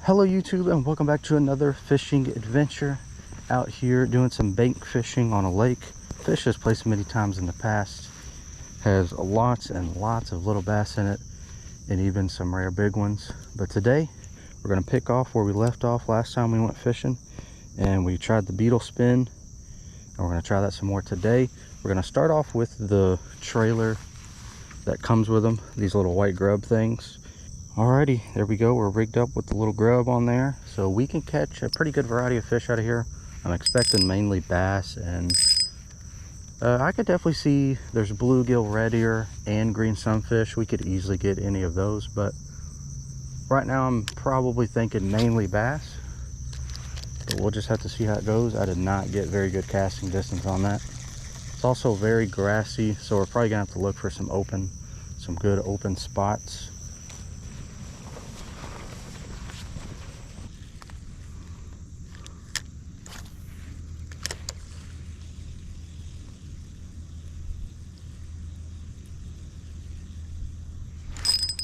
Hello YouTube, and welcome back to another fishing adventure. Out here doing some bank fishing on a lake. Fished this place many times in the past. Has lots and lots of little bass in it, and even some rare big ones. But today we're going to pick off where we left off last time we went fishing, and we tried the beetle spin, and we're going to try that some more today. We're going to start off with the trailer that comes with them, these little white grub things. Alrighty, there we go. We're rigged up with the little grub on there, so we can catch a pretty good variety of fish out of here. I'm expecting mainly bass, and I could definitely see there's bluegill, red ear, and green sunfish. We could easily get any of those, but right now I'm probably thinking mainly bass, but we'll just have to see how it goes. I did not get very good casting distance on that. It's also very grassy, so we're probably gonna have to look for some good open spots.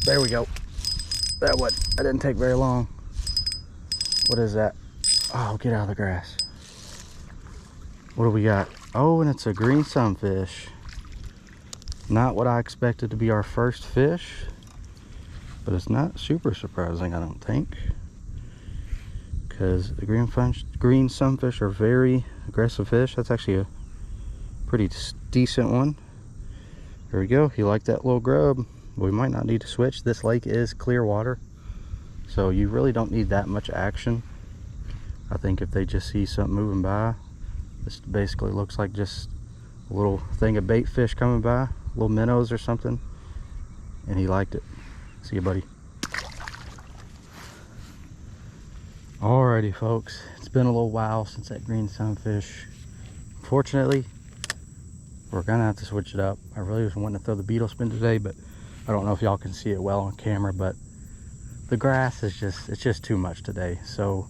There we go. That didn't take very long. What is that? Oh, get out of the grass. What do we got? Oh, and it's a green sunfish. Not what I expected to be our first fish, but it's not super surprising, I don't think, because the green sunfish are very aggressive fish. That's actually a pretty decent one. There we go. He liked that little grub. We might not need to switch. This lake is clear water, so you really don't need that much action. I think if they just see something moving by, this basically looks like just a little thing of bait fish coming by, little minnows or something, and he liked it. See you, buddy. Alrighty, folks, it's been a little while since that green sunfish. Unfortunately, we're gonna have to switch it up. I really was wanting to throw the beetle spin today, but I don't know if y'all can see it well on camera, but the grass is just too much today. So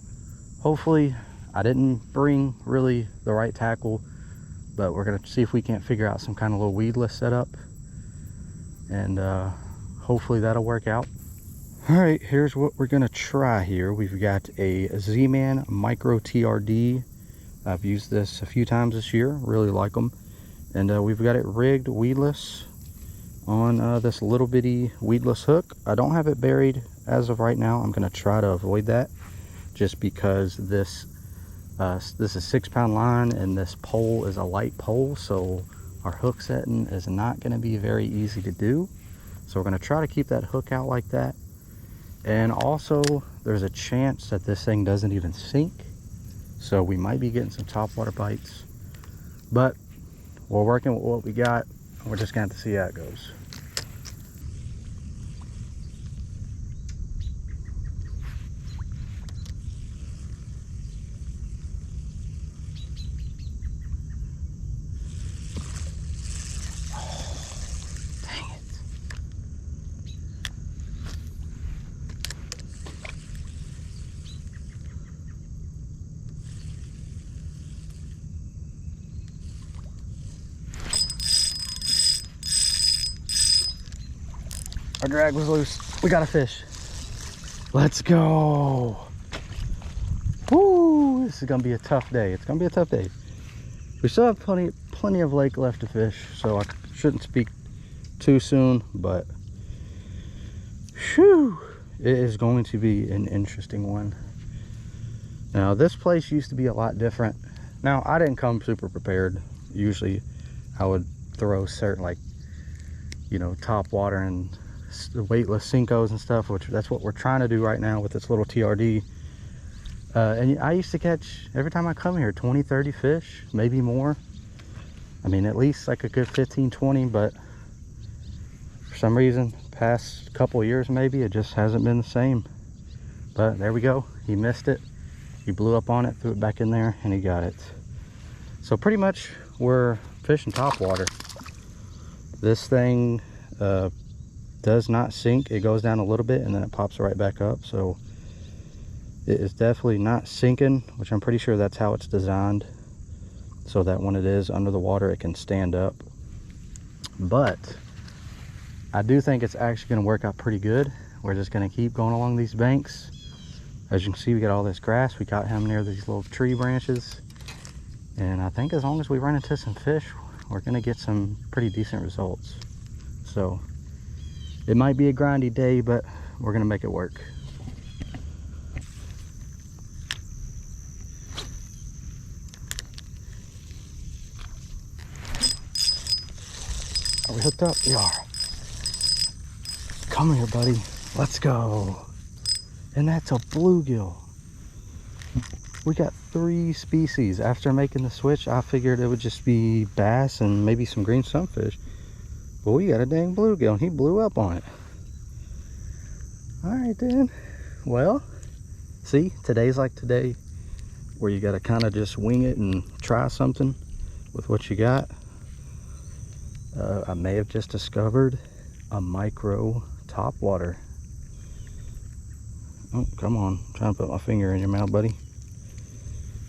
hopefully I didn't bring really the right tackle, but we're gonna see if we can't figure out some kind of little weedless setup, and hopefully that'll work out. All right, here's what we're gonna try here. We've got a Z-Man Micro TRD. I've used this a few times this year, really like them. And we've got it rigged weedless on this little bitty weedless hook. I don't have it buried as of right now. I'm gonna try to avoid that, just because this is 6-pound line and this pole is a light pole, so our hook setting is not gonna be very easy to do. So we're gonna try to keep that hook out like that. And also there's a chance that this thing doesn't even sink, so we might be getting some topwater bites, but we're working with what we got. We're just gonna have to see how it goes. Our drag was loose. We got a fish. Let's go. Woo! This is gonna be a tough day. It's gonna be a tough day. We still have plenty of lake left to fish, so I shouldn't speak too soon, but whew, it is going to be an interesting one. Now, this place used to be a lot different. Now, I didn't come super prepared. Usually I would throw certain, like, you know, top water and weightless Cincos and stuff, which that's what we're trying to do right now with this little TRD. And I used to catch, every time I come here, 20-30 fish, maybe more. I mean, at least like a good 15-20, but for some reason past couple years maybe it just hasn't been the same. But there we go, he missed it, he blew up on it, threw it back in there, and he got it. So pretty much we're fishing top water. This thing does not sink. It goes down a little bit and then it pops right back up, so it is definitely not sinking, which I'm pretty sure that's how it's designed, so that when it is under the water it can stand up. But I do think it's actually going to work out pretty good. We're just going to keep going along these banks As you can see, we got all this grass. We got him near these little tree branches. And I think as long as we run into some fish, we're gonna get some pretty decent results. So it might be a grindy day, but we're gonna make it work. Are we hooked up? We are. Come here, buddy. Let's go. And that's a bluegill. We got 3 species. After making the switch, I figured it would just be bass and maybe some green sunfish. But we got a dang bluegill, and he blew up on it. Alright then. Well, see, today's like today, where you gotta kind of just wing it and try something with what you got. I may have just discovered a micro topwater. Oh, come on. I'm trying to put my finger in your mouth, buddy.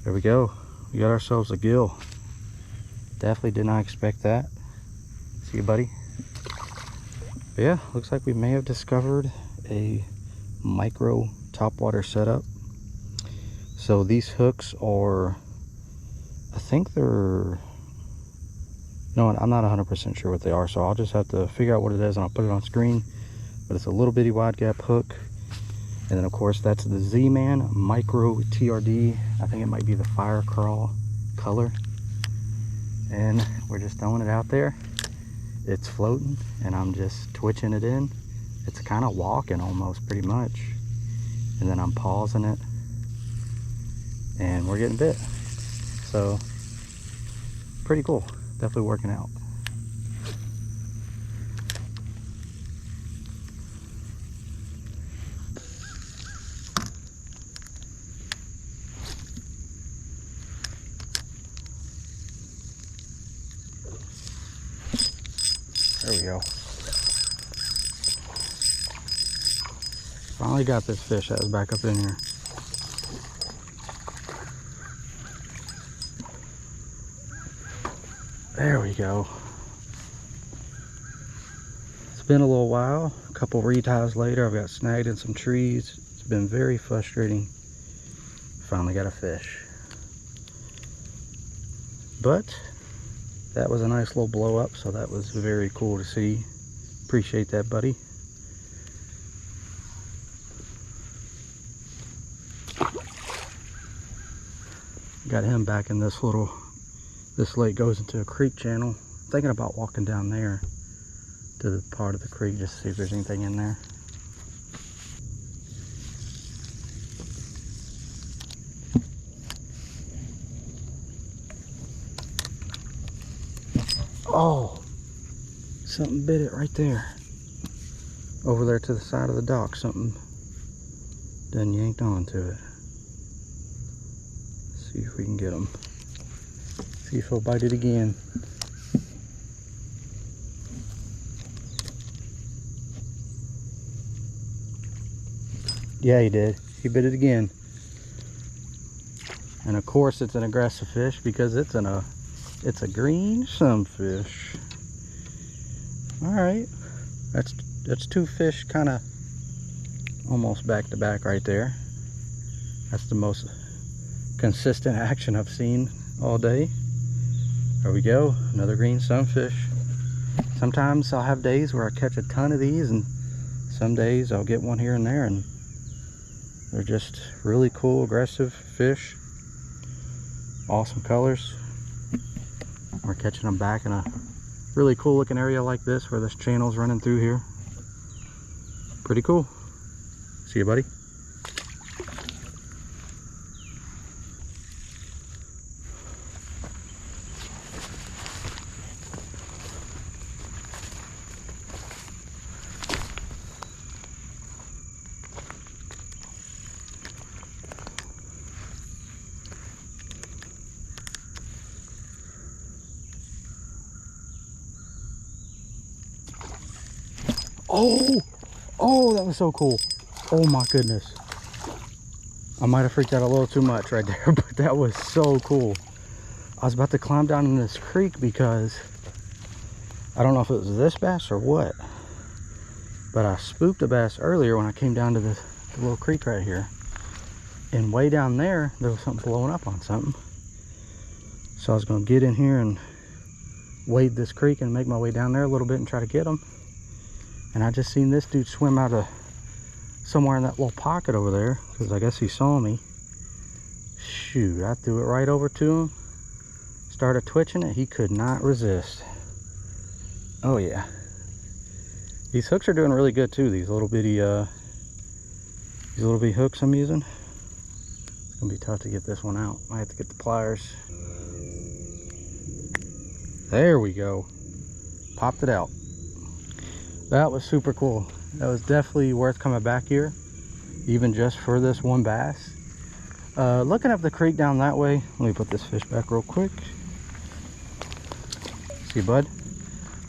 There we go. We got ourselves a gill. Definitely did not expect that. See you, buddy. But yeah, looks like we may have discovered a micro topwater setup. So these hooks are, I think they're, no, I'm not 100% sure what they are, so I'll just have to figure out what it is and I'll put it on screen. But it's a little bitty wide gap hook. And then of course that's the Z-Man Micro TRD. I think it might be the fire Craw color. And we're just throwing it out there. It's floating and I'm just twitching it in. It's kind of walking almost, pretty much. And then I'm pausing it. And we're getting bit. So, pretty cool. Definitely working out. There we go. Finally got this fish that was back up in here. There we go. It's been a little while. A couple reties later, I've got snagged in some trees. It's been very frustrating. Finally got a fish. But that was a nice little blow up, so that was very cool to see. Appreciate that, buddy. Got him back in this lake goes into a creek channel. Thinking about walking down there to the part of the creek just to see if there's anything in there. Oh, something bit it right there. Over there to the side of the dock, something done yanked onto it. See if we can get him. See if he'll bite it again. Yeah, he did. He bit it again. And of course it's an aggressive fish because it's a green sunfish. Alright. That's 2 fish kind of almost back to back right there. That's the most consistent action I've seen all day. There we go, another green sunfish. Sometimes I'll have days where I catch a ton of these, and some days I'll get one here and there, and they're just really cool, aggressive fish. Awesome colors. We're catching them back in a really cool looking area like this where this channel's running through here. Pretty cool. See you, buddy. Oh, that was so cool. Oh my goodness. I might have freaked out a little too much right there, but that was so cool. I was about to climb down in this creek because I don't know if it was this bass or what, but I spooked a bass earlier when I came down to the little creek right here. And way down there, there was something blowing up on something. So I was going to get in here and wade this creek and make my way down there a little bit and try to get them. And I just seen this dude swim out of somewhere in that little pocket over there, because I guess he saw me. Shoot, I threw it right over to him. Started twitching it. He could not resist. Oh yeah. These hooks are doing really good too. These little bitty hooks I'm using. It's gonna be tough to get this one out. I have to get the pliers. There we go. Popped it out. That was super cool. That was definitely worth coming back here, even just for this one bass. Looking up the creek down that way, let me put this fish back real quick. See, bud?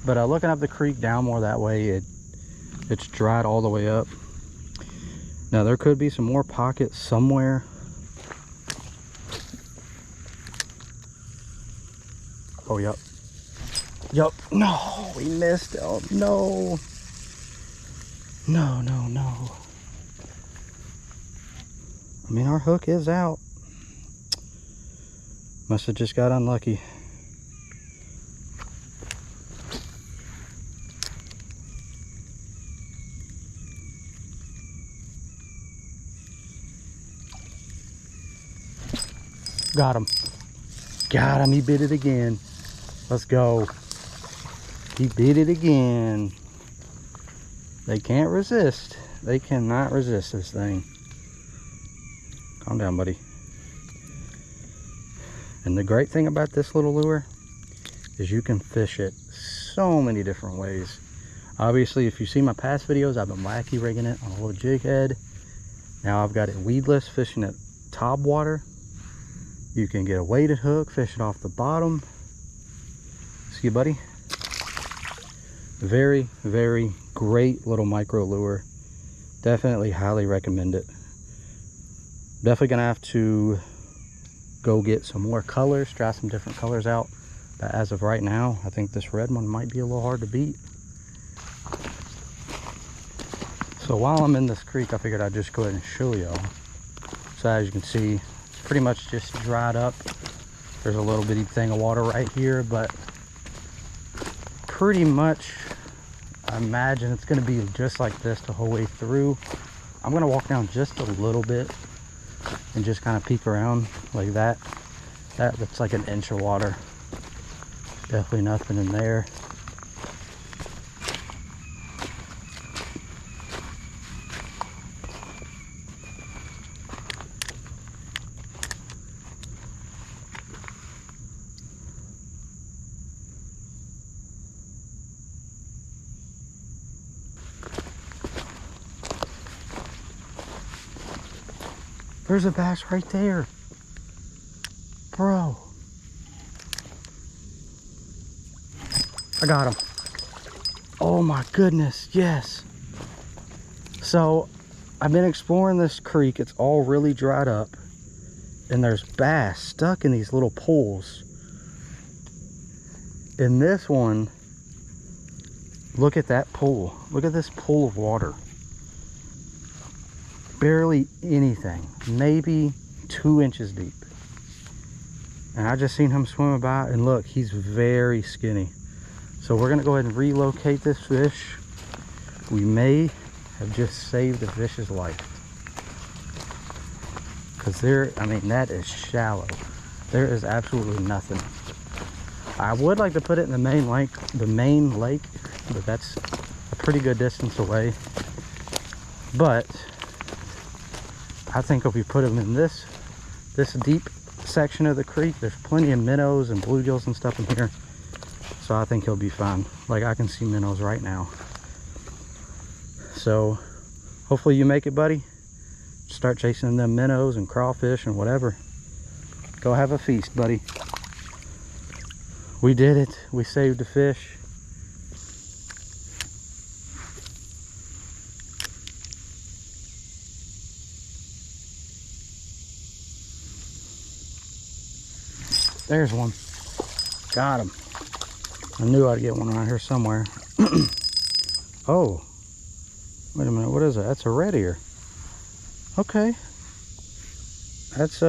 But looking up the creek down more that way, it's dried all the way up. Now there could be some more pockets somewhere. Oh, yep. Yup. No, we missed. Oh, no. No, no, no. I mean, our hook is out. Must have just got unlucky. Got him. Got him. He bit it again. Let's go. He bit it again. They can't resist. They cannot resist this thing. Calm down, buddy. And the great thing about this little lure is you can fish it so many different ways. Obviously, if you see my past videos, I've been wacky rigging it on a little jig head. Now I've got it weedless, fishing at topwater. You can get a weighted hook, fish it off the bottom. See you, buddy. Very, very great little micro lure. Definitely highly recommend it. Definitely gonna have to go get some more colors, try some different colors out. But as of right now, I think this red one might be a little hard to beat. So while I'm in this creek, I figured I'd just go ahead and show y'all. So as you can see, it's pretty much just dried up. There's a little bitty thing of water right here, but pretty much I imagine it's going to be just like this the whole way through. I'm going to walk down just a little bit and just kind of peek around like that. That's like an inch of water. Definitely nothing in there. There's a bass right there. Bro. I got him. Oh my goodness, yes. So I've been exploring this creek. It's all really dried up. And there's bass stuck in these little pools. In this one, look at that pool. Look at this pool of water. Barely anything, maybe 2 inches deep. And I just seen him swim about, and look, he's very skinny. So we're gonna go ahead and relocate this fish. We may have just saved the fish's life. Because I mean, that is shallow. There is absolutely nothing. I would like to put it in the main lake, but that's a pretty good distance away. But I think if we put them in this deep section of the creek, there's plenty of minnows and bluegills and stuff in here. So I think he'll be fine. Like, I can see minnows right now. So hopefully you make it, buddy. Start chasing them minnows and crawfish and whatever. Go have a feast, buddy. We did it. We saved the fish. There's one. Got him. I knew I'd get one around here somewhere. Oh, wait a minute. What is that? That's a red ear. Okay. that's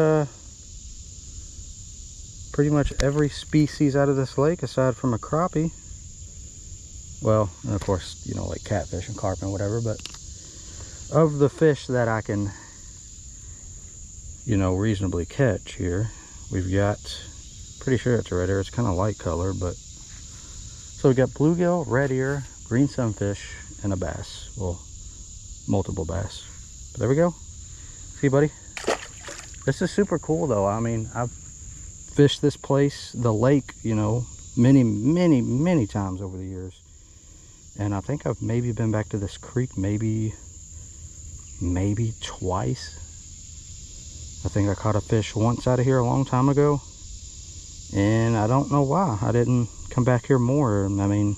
pretty much every species out of this lake aside from a crappie. Well, and of course, you know, like catfish and carp and whatever, but of the fish that I can, you know, reasonably catch here, we've got, pretty sure it's a red ear. It's kind of light color, but so we got bluegill, red ear, green sunfish, and a bass. Well, multiple bass. But there we go. See, buddy, this is super cool though. I mean, I've fished this place, the lake, you know, many times over the years, and I think I've maybe been back to this creek maybe twice. I think I caught a fish once out of here a long time ago, and I don't know why I didn't come back here more. I mean,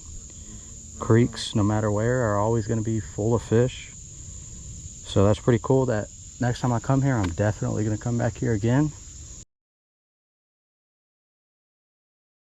creeks, no matter where, are always going to be full of fish. So that's pretty cool that next time I come here, I'm definitely going to come back here again.